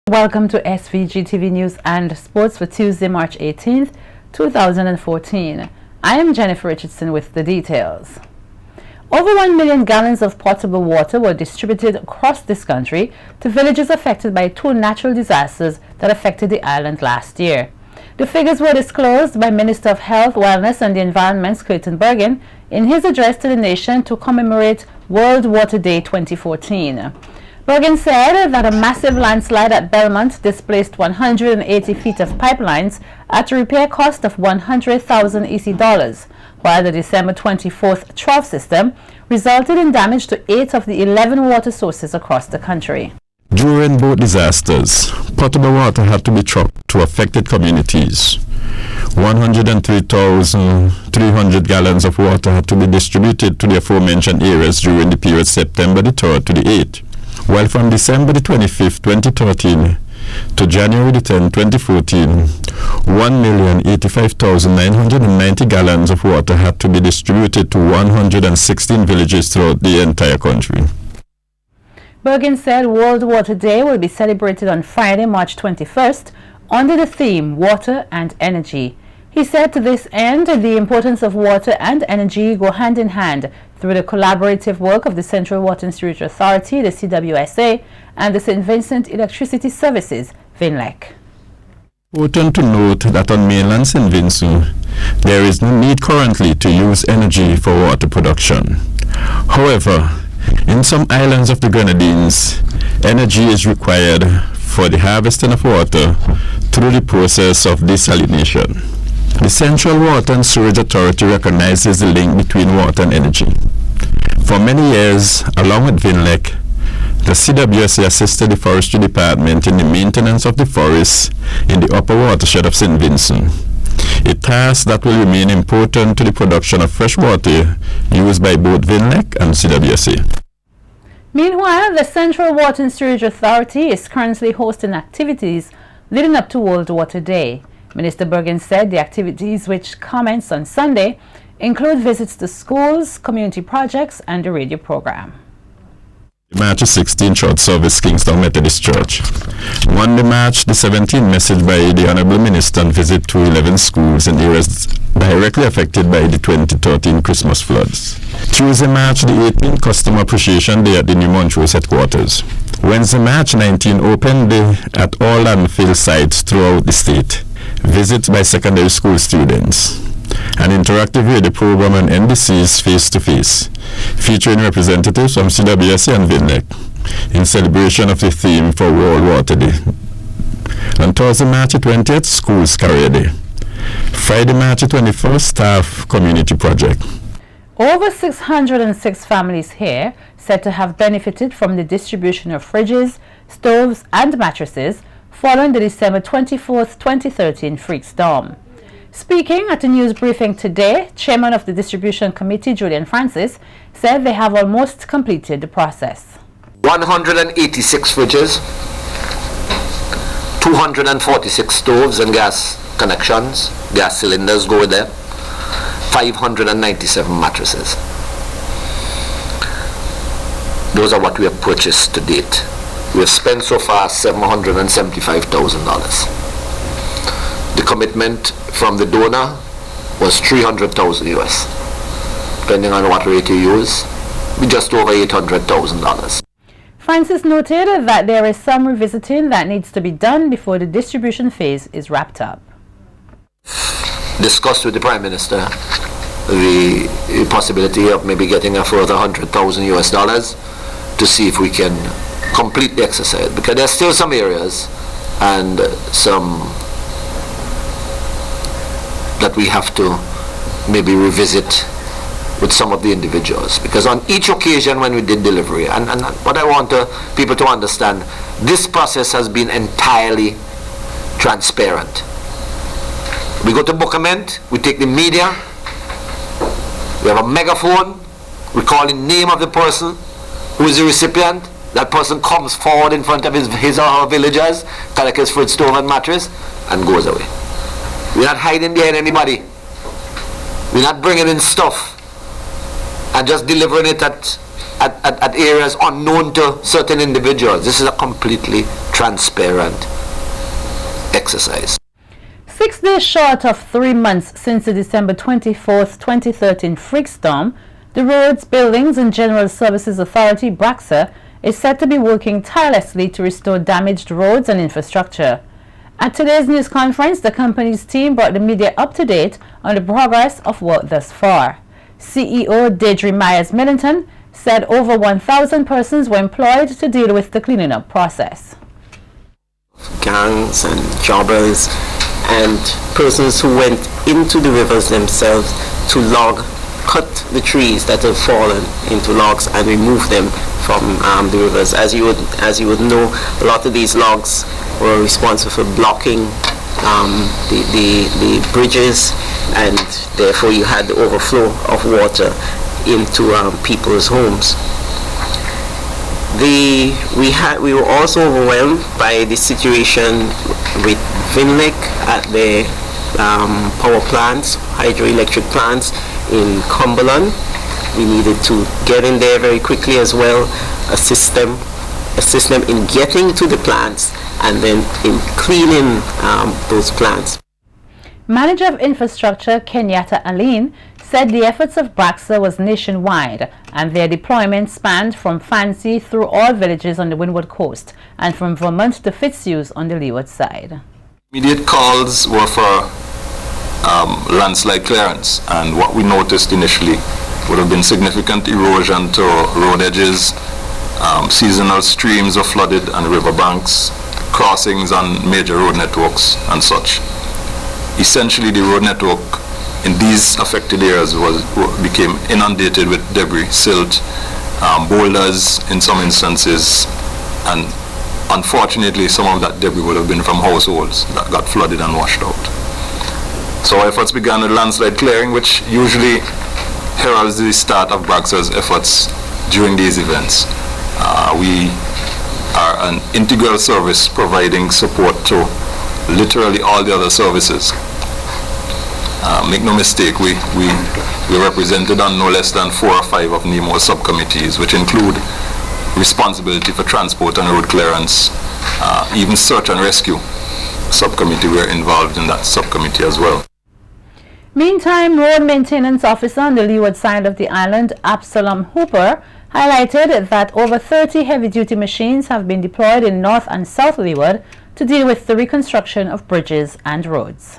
Welcome to SVG-TV News and Sports for Tuesday, March 18th, 2014. I am Jennifer Richardson with the details. Over 1 million gallons of potable water were distributed across this country to villages affected by two natural disasters that affected the island last year. The figures were disclosed by Minister of Health, Wellness and the Environment, Kato, in his address to the nation to commemorate World Water Day 2014. Bergen said that a massive landslide at Belmont displaced 180 feet of pipelines at a repair cost of $100,000 EC, while the December 24th trough system resulted in damage to 8 of the 11 water sources across the country. During both disasters, potable water had to be trucked to affected communities. 103,300 gallons of water had to be distributed to the aforementioned areas during the period September the 3rd to the 8th. While from December the 25th, 2013 to January the 10th, 2014, 1,085,990 gallons of water had to be distributed to 116 villages throughout the entire country. Bergen said World Water Day will be celebrated on Friday, March 21st, under the theme Water and Energy. He said to this end, the importance of water and energy go hand in hand through the collaborative work of the Central Water and Sewage Authority, the CWSA, and the St. Vincent Electricity Services, VINLEC. Important to note that on mainland St. Vincent, there is no need currently to use energy for water production. However, in some islands of the Grenadines, energy is required for the harvesting of water through the process of desalination. The Central Water and Sewage Authority recognizes the link between water and energy. For many years, along with VINLEC, the CWSA assisted the Forestry Department in the maintenance of the forests in the upper watershed of St. Vincent, a task that will remain important to the production of fresh water used by both VINLEC and CWSA. Meanwhile, the Central Water and Sewage Authority is currently hosting activities leading up to World Water Day. Minister Bergen said the activities, which commence on Sunday, include visits to schools, community projects, and the radio program. March 16 short service Kingston Methodist Church. Monday, March the 17th, message by the Honorable Minister and visit to 11 schools in areas directly affected by the 2013 Christmas floods. Tuesday, March the 18th, Customer Appreciation Day at the New Montrose headquarters. Wednesday, March 19, Open Day at all landfill sites throughout the state. Visits by secondary school students. An interactive radio program on NBC's Face to Face, featuring representatives from CWSA and VINLEC in celebration of the theme for World Water Day. On Thursday, March 20th, Schools Career Day. Friday, March 21st, Staff Community Project. Over 606 families here said to have benefited from the distribution of fridges, stoves and mattresses following the December 24th, 2013 freak storm. Speaking at a news briefing today, Chairman of the Distribution Committee, Julian Francis, said they have almost completed the process. 186 fridges, 246 stoves and gas connections, gas cylinders go there, 597 mattresses. Those are what we have purchased to date. We have spent so far $775,000. The commitment from the donor was $300,000 US. Depending on what rate you use, just over $800,000. Francis noted that there is some revisiting that needs to be done before the distribution phase is wrapped up. Discussed with the Prime Minister the possibility of maybe getting a further $100,000 US to see if we can complete the exercise, because there's still some areas and some that we have to maybe revisit with some of the individuals, because on each occasion when we did delivery, and what I want people to understand, this process has been entirely transparent. We go to Bookament, we take the media, we have a megaphone, we call the name of the person who is the recipient. That person comes forward in front of his or her villagers, collects his fridge, stove and mattress, and goes away. We're not hiding behind anybody. We're not bringing in stuff and just delivering it at areas unknown to certain individuals. This is a completely transparent exercise. 6 days short of 3 months since the December 24th, 2013 freak storm, the Roads, Buildings and General Services Authority, BRAXA, is said to be working tirelessly to restore damaged roads and infrastructure. At today's news conference, the company's team brought the media up to date on the progress of work thus far. CEO Deidre Myers-Millington said over 1,000 persons were employed to deal with the cleaning up process. Gangs and jobbers and persons who went into the rivers themselves to cut the trees that have fallen into logs and remove them from the rivers. As you would know, a lot of these logs were responsible for blocking the bridges, and therefore you had the overflow of water into people's homes. We were also overwhelmed by the situation with Vinlek at the power plants, hydroelectric plants in Cumberland. We needed to get in there very quickly as well, assist them in getting to the plants and then in cleaning those plants. Manager of Infrastructure Kenyatta Aline said the efforts of BRAXA was nationwide and their deployment spanned from Fancy through all villages on the Windward Coast and from Vermont to Fitzhugh on the leeward side. Immediate calls were for landslide clearance, and what we noticed initially would have been significant erosion to road edges, seasonal streams were flooded and riverbanks, crossings on major road networks and such. Essentially, the road network in these affected areas became inundated with debris, silt, boulders in some instances, and unfortunately some of that debris would have been from households that got flooded and washed out. So our efforts began with landslide clearing, which usually heralds the start of BRAXA's efforts during these events. We are an integral service providing support to literally all the other services. Make no mistake, we represented on no less than 4 or 5 of NEMO's subcommittees, which include responsibility for transport and road clearance, even search and rescue subcommittee. We're involved in that subcommittee as well. Meantime, Road Maintenance Officer on the leeward side of the island, Absalom Hooper, highlighted that over 30 heavy-duty machines have been deployed in North and South Leeward to deal with the reconstruction of bridges and roads.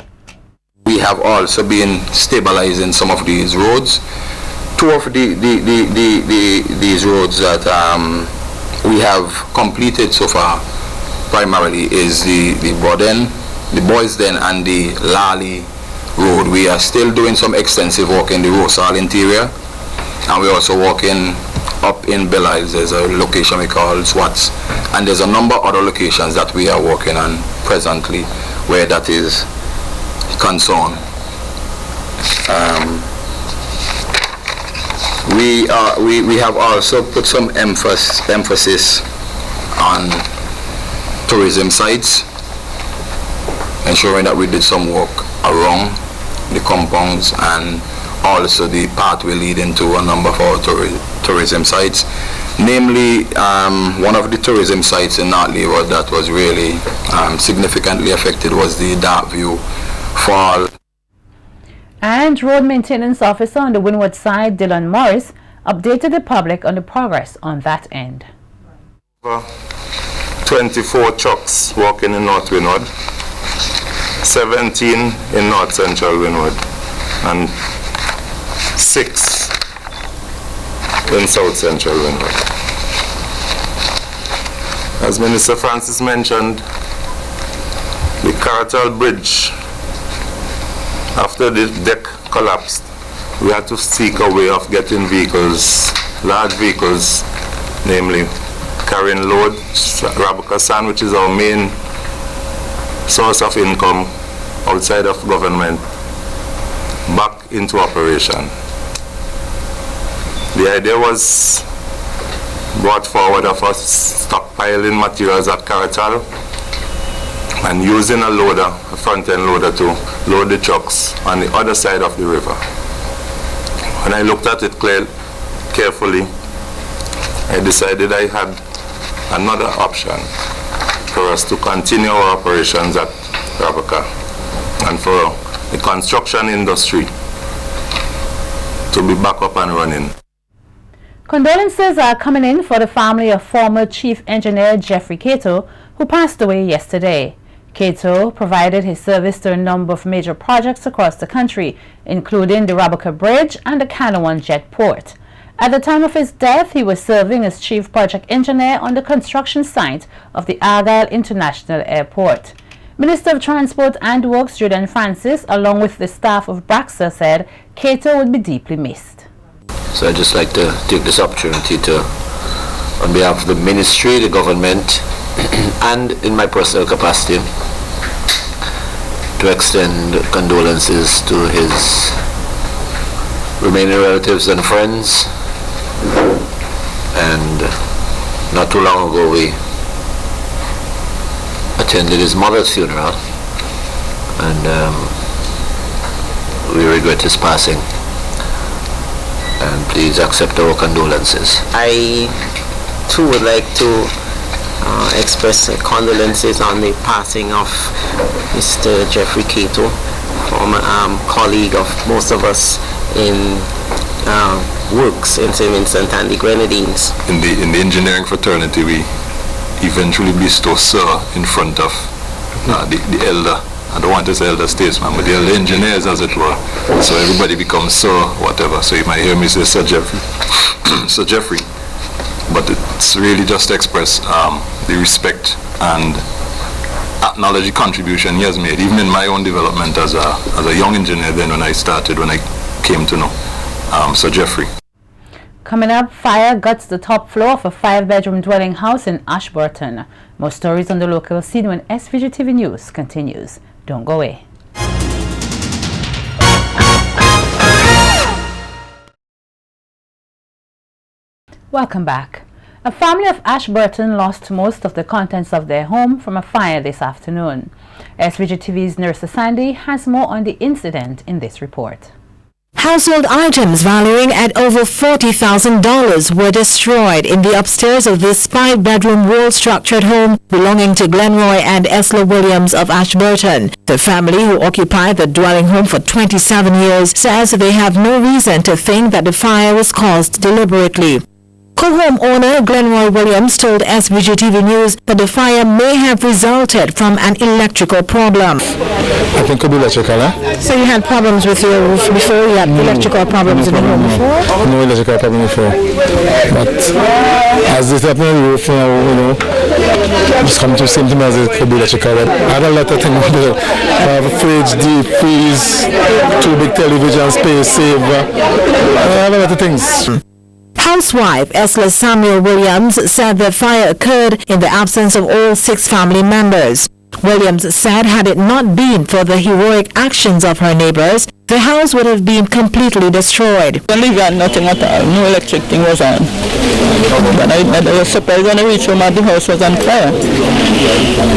We have also been stabilizing some of these roads. 2 of these roads that we have completed so far primarily is the Broden, the Boys Den and the Lally Road. We are still doing some extensive work in the Rosal interior, and we're also working up in Belize. There's a location we call Swats, and there's a number of other locations that we are working on presently where that is concerned. We have also put some emphasis on tourism sites, ensuring that we did some work around the compounds and also the pathway leading to a number of our tourism sites. Namely, one of the tourism sites in North Leeward that was really significantly affected was the Darkview Fall. And Road Maintenance Officer on the Windward side, Dylan Morris, updated the public on the progress on that end. 24 trucks working in North Windward, 17 in North Central Windward, and 6 in South Central Windward. As Minister Francis mentioned, the Kato Bridge, after the deck collapsed, we had to seek a way of getting vehicles, large vehicles, namely carrying load, Rabuka sand, which is our main source of income outside of government, back into operation. The idea was brought forward of us stockpiling materials at Caratal and using a loader, a front-end loader, to load the trucks on the other side of the river. When I looked at it carefully, I decided I had another option for us to continue our operations at Ravaka and for the construction industry to be back up and running. Condolences are coming in for the family of former Chief Engineer Jeffrey Kato, who passed away yesterday. Kato provided his service to a number of major projects across the country, including the Ravaka Bridge and the Kato Jet Port. At the time of his death, he was serving as Chief Project Engineer on the construction site of the Argyle International Airport. Minister of Transport and Works Julian Francis, along with the staff of BRAXA, said Kato would be deeply missed. So I'd just like to take this opportunity to, on behalf of the ministry, the government, and in my personal capacity, to extend condolences to his remaining relatives and friends. And not too long ago we attended his mother's funeral, and we regret his passing. And please accept our condolences. I too would like to express condolences on the passing of Mr. Jeffrey Kato, former colleague of most of us in works in St. Vincent and the Grenadines. In the engineering fraternity, we eventually bestow sir in front of the elder. I don't want to say elder statesman, but the elder engineers, as it were. So everybody becomes sir, whatever. So you might hear me say Sir Jeffrey, Sir Jeffrey. But it's really just to express the respect and acknowledge the contribution he has made, even in my own development as a young engineer then when I came to know Sir Jeffrey. Coming up, fire guts the top floor of a 5-bedroom dwelling house in Ashburton. More stories on the local scene when SVG-TV News continues. Don't go away. Welcome back. A family of Ashburton lost most of the contents of their home from a fire this afternoon. SVG-TV's Nurse Sandy has more on the incident in this report. Household items valuing at over $40,000 were destroyed in the upstairs of this 5-bedroom wall-structured home belonging to Glenroy and Esla Williams of Ashburton. The family, who occupied the dwelling home for 27 years, says they have no reason to think that the fire was caused deliberately. Co-home owner Glenroy Williams told SVG-TV News that the fire may have resulted from an electrical problem. I think it could be electrical, eh? So you had problems with your roof before? You had electrical problems in the home before? No electrical problem before. But as this happened on the roof now, you know, just come to the same thing as it could be electrical. But I had a lot of things to do. I have a fridge, deep freeze, 2 big television space saver. I have a lot of things. Housewife Esla Samuel Williams said the fire occurred in the absence of all 6 family members. Williams said had it not been for the heroic actions of her neighbors, the house would have been completely destroyed. When we got nothing at all, no electric thing was on. But I was surprised when I reached home and the house was on fire.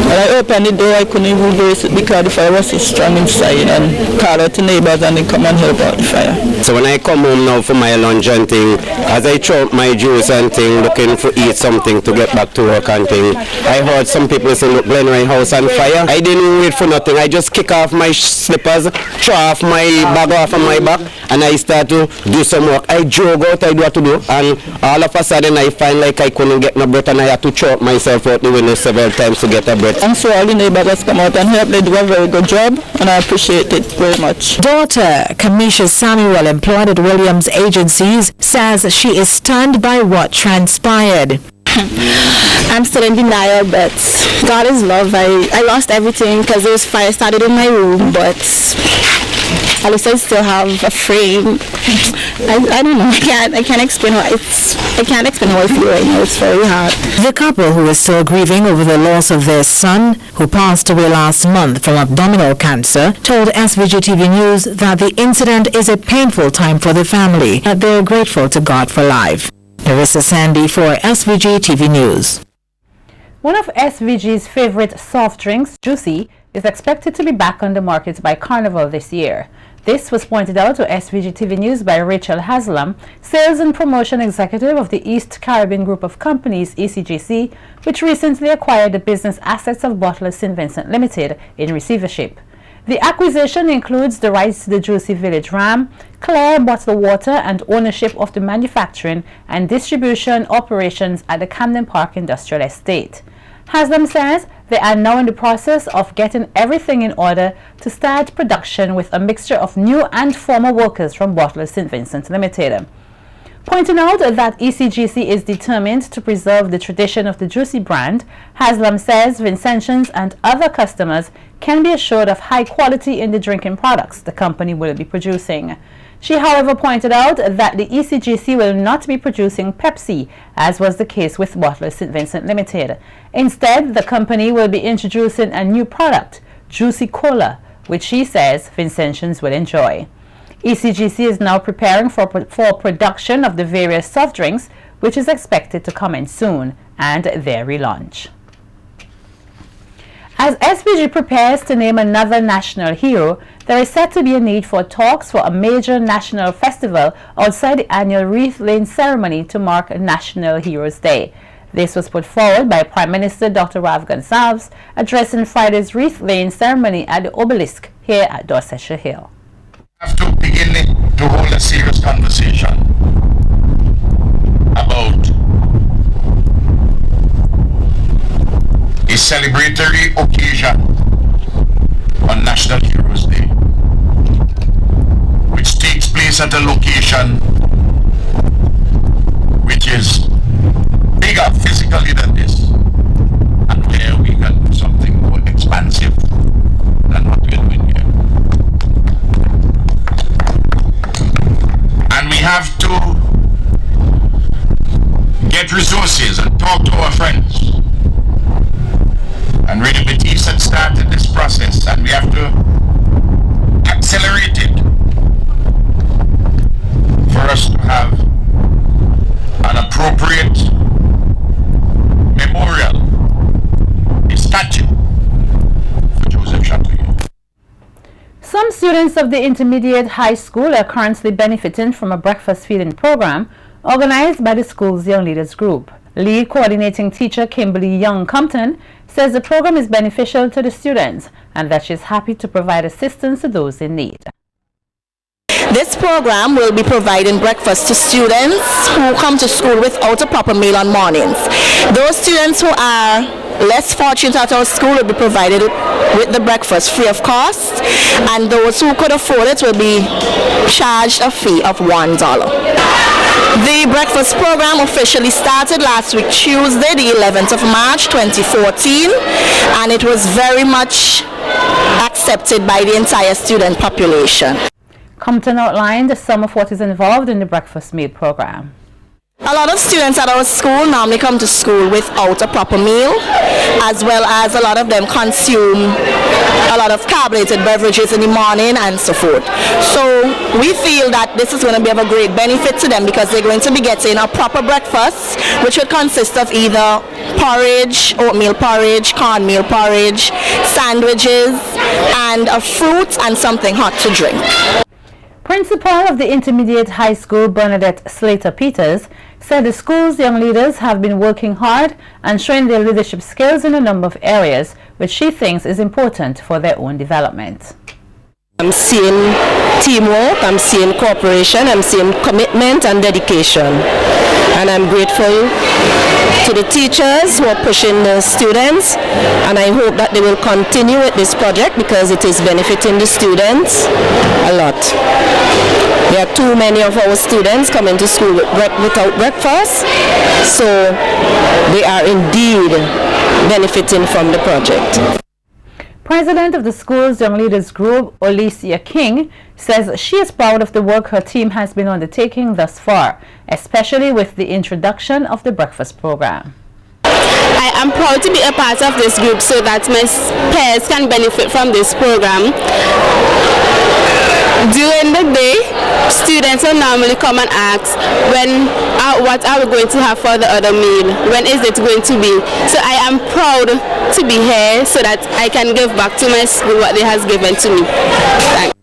When I opened the door, I couldn't even face it because the fire was so strong inside, and called out to neighbors and they come and help out the fire. So when I come home now for my lunch and thing, as I throw out my juice and thing, looking for eat something to get back to work and thing, I heard some people say, look, Glenroy house on fire. I didn't wait for nothing. I just kick off my slippers, throw off my bag off on my back, and I start to do some work. I jog out, I do what to do, and all of a sudden I find like I couldn't get no breath, and I had to choke myself out the window several times to get a breath. And so all the neighbors come out and help. They do a very good job, and I appreciate it very much. Daughter Kamisha Samuel, employed at Williams Agencies, says she is stunned by what transpired. I'm still in denial, but God is love. I lost everything because this fire started in my room, but at least I still have a frame. I don't know. I can't explain how I can't explain how I feel right now. It's very hard. The couple, who is still grieving over the loss of their son, who passed away last month from abdominal cancer, told SVG-TV News that the incident is a painful time for the family, and they are grateful to God for life. Narissa Sandy for SVG-TV News. One of SVG's favorite soft drinks, Juicy, is expected to be back on the market by Carnival this year. This was pointed out to SVG-TV News by Rachel Haslam, Sales and Promotion Executive of the East Caribbean Group of Companies, ECGC, which recently acquired the business assets of Bottlers St. Vincent Limited in receivership. The acquisition includes the rights to the Juicy Village Ram, Clare Bottled Water, and ownership of the manufacturing and distribution operations at the Camden Park Industrial Estate. Haslam says they are now in the process of getting everything in order to start production with a mixture of new and former workers from Bottlers St. Vincent Limited. Pointing out that ECGC is determined to preserve the tradition of the Juicy brand, Haslam says Vincentians and other customers can be assured of high quality in the drinking products the company will be producing. She, however, pointed out that the ECGC will not be producing Pepsi, as was the case with Bottlers St. Vincent Limited. Instead, the company will be introducing a new product, Juicy Cola, which she says Vincentians will enjoy. ECGC is now preparing for production of the various soft drinks, which is expected to commence soon, and their relaunch. As SVG prepares to name another national hero, there is said to be a need for talks for a major national festival outside the annual wreath-laying ceremony to mark National Heroes Day. This was put forward by Prime Minister Dr. Rav Gonsalves addressing Friday's wreath-laying ceremony at the Obelisk here at Dorsetshire Hill. We have to begin to hold a serious conversation about a celebratory occasion on National Heroes Day, which takes place at a location which is bigger physically than this, and where we can do something more expansive than what we're doing here. And we have to get resources and talk to our friends. And really Batiste had started this process, and we have to accelerate it for us to have an appropriate memorial, a statue for Joseph Chatouillet. Some students of the intermediate high school are currently benefiting from a breakfast feeding program organized by the school's Young Leaders Group. Lead coordinating teacher Kimberly Young-Compton says the program is beneficial to the students and that she is happy to provide assistance to those in need. This program will be providing breakfast to students who come to school without a proper meal on mornings. Those students who are less fortunate at our school will be provided with the breakfast free of cost, and those who could afford it will be charged a fee of $1. The breakfast program officially started last week, Tuesday, the 11th of March 2014, and it was very much accepted by the entire student population. Compton outlined some of what is involved in the breakfast meal program. A lot of students at our school normally come to school without a proper meal, as well as a lot of them consume a lot of carbonated beverages in the morning and so forth. So we feel that this is going to be of a great benefit to them because they're going to be getting a proper breakfast, which would consist of either porridge, oatmeal porridge, cornmeal porridge, sandwiches, and a fruit and something hot to drink. Principal of the Intermediate High School, Bernadette Slater-Peters, said the school's young leaders have been working hard and showing their leadership skills in a number of areas, which she thinks is important for their own development. I'm seeing teamwork, I'm seeing cooperation, I'm seeing commitment and dedication. And I'm grateful to the teachers who are pushing the students, and I hope that they will continue with this project because it is benefiting the students a lot. There are too many of our students coming to school without breakfast, so they are indeed benefiting from the project. President of the school's Young Leaders Group, Alicia King, says she is proud of the work her team has been undertaking thus far, especially with the introduction of the breakfast program. I am proud to be a part of this group so that my peers can benefit from this program. During the day, students will normally come and ask what are we going to have for the other meal, when is it going to be. So I am proud to be here so that I can give back to my school what they has given to me. Thanks.